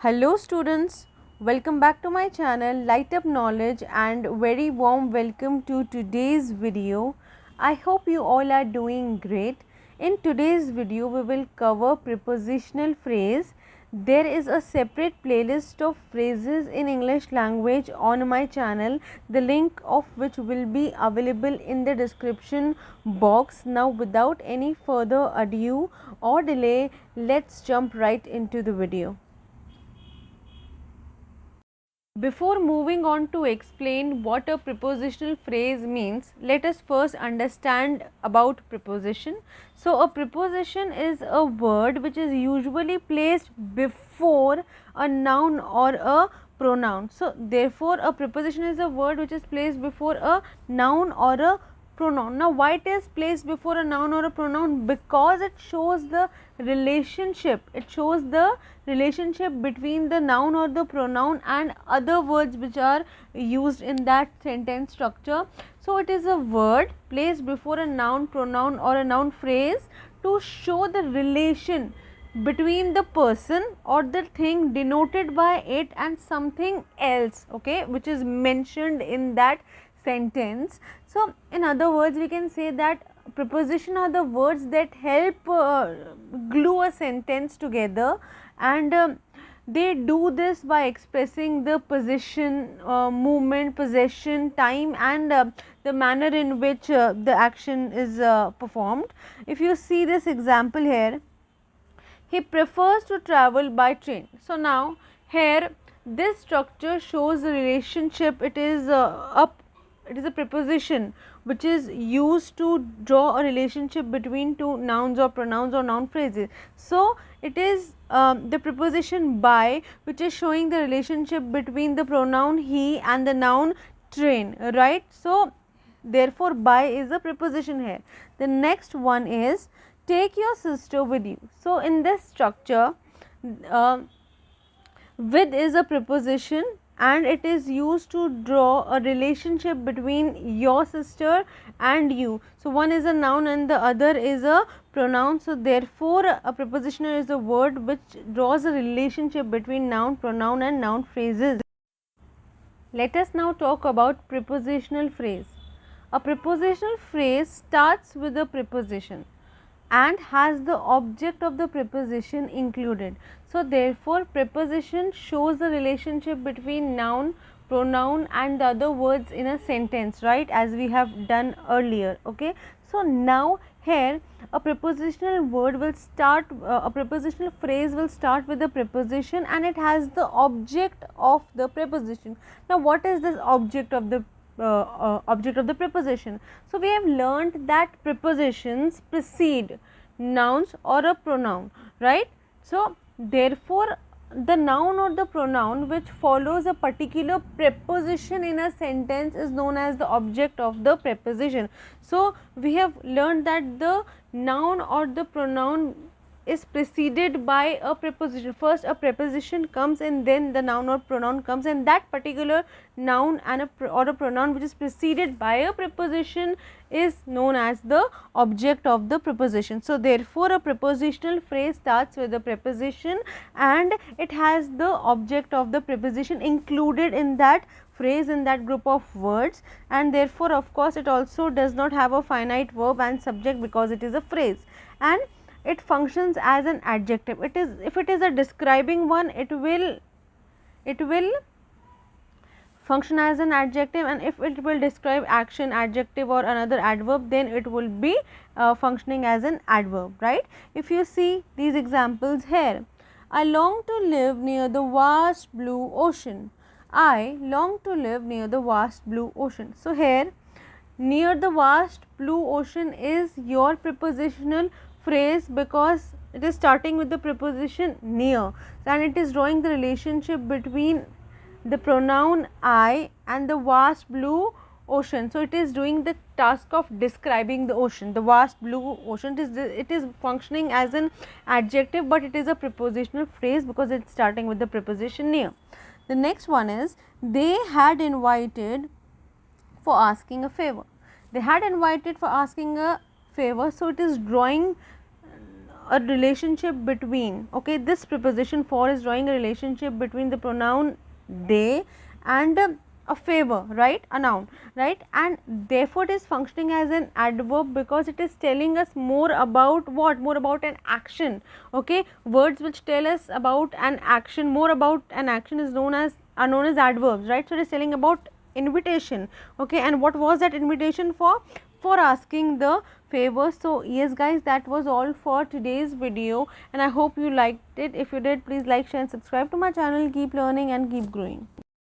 Hello students, welcome back to my channel Lightup Knowledge and very warm welcome to today's video. I hope you all are doing great. In today's video we will cover prepositional phrase. There is a separate playlist of phrases in English language on my channel, the link of which will be available in the description box. Now without any further ado or delay, let's jump right into the video. Before moving on to explain what a prepositional phrase means, let us first understand about preposition. So, a preposition is a word which is usually placed before a noun or a pronoun. So, therefore, a preposition is a word which is placed before a noun or a pronoun. Now, why it is placed before a noun or a pronoun? Because it shows the relationship. It shows the relationship between the noun or the pronoun and other words which are used in that sentence structure. So, it is a word placed before a noun, pronoun or a noun phrase to show the relation between the person or the thing denoted by it and something else, okay, which is mentioned in that sentence. So, in other words, we can say that preposition are the words that help glue a sentence together, and they do this by expressing the position, movement, possession, time and the manner in which the action is performed. If you see this example here, he prefers to travel by train. So, now here this structure shows the relationship. It is a preposition which is used to draw a relationship between two nouns or pronouns or noun phrases. So, it is the preposition by which is showing the relationship between the pronoun he and the noun train, right. So, therefore, by is a preposition here. The next one is take your sister with you. So, in this structure, with is a preposition and it is used to draw a relationship between your sister and you. So, one is a noun and the other is a pronoun. So, therefore, a preposition is a word which draws a relationship between noun, pronoun and noun phrases. Let us now talk about prepositional phrase. A prepositional phrase starts with a preposition and has the object of the preposition included. So, therefore, preposition shows the relationship between noun, pronoun and the other words in a sentence, right, as we have done earlier, okay. So, now here a prepositional word will start, a prepositional phrase will start with a preposition and it has the object of the preposition. Now, what is this object of the preposition? So, we have learned that prepositions precede nouns or a pronoun, right. So, therefore, the noun or the pronoun which follows a particular preposition in a sentence is known as the object of the preposition. So, we have learned that the noun or the pronoun is preceded by a preposition. First a preposition comes and then the noun or pronoun comes, and that particular noun and or a pronoun which is preceded by a preposition is known as the object of the preposition. So, therefore, a prepositional phrase starts with a preposition and it has the object of the preposition included in that phrase, in that group of words, and therefore, of course, it also does not have a finite verb and subject because it is a phrase, and it functions as an adjective. It is, if it is a describing one, it will function as an adjective, and if it will describe action, adjective or another adverb, then it will be functioning as an adverb, right. If you see these examples here, I long to live near the vast blue ocean. I long to live near the vast blue ocean. So, here near the vast blue ocean is your prepositional phrase because it is starting with the preposition near, and it is drawing the relationship between the pronoun I and the vast blue ocean. So, it is doing the task of describing the ocean, the vast blue ocean. It is functioning as an adjective, but it is a prepositional phrase because it is starting with the preposition near. The next one is they had invited for asking a favor. They had invited for asking a favor. So, it is drawing a relationship between, okay, this preposition for is drawing a relationship between the pronoun they and a favor, right, a noun, right, and therefore it is functioning as an adverb because it is telling us more about what, more about an action, okay. Words which tell us about an action, more about an action, is known as, are known as adverbs, right. So it is telling about invitation, okay. And what was that invitation for? For asking the favor. So yes guys, that was all for today's video, and I hope you liked it. If you did, please like, share and subscribe to my channel. Keep learning and keep growing.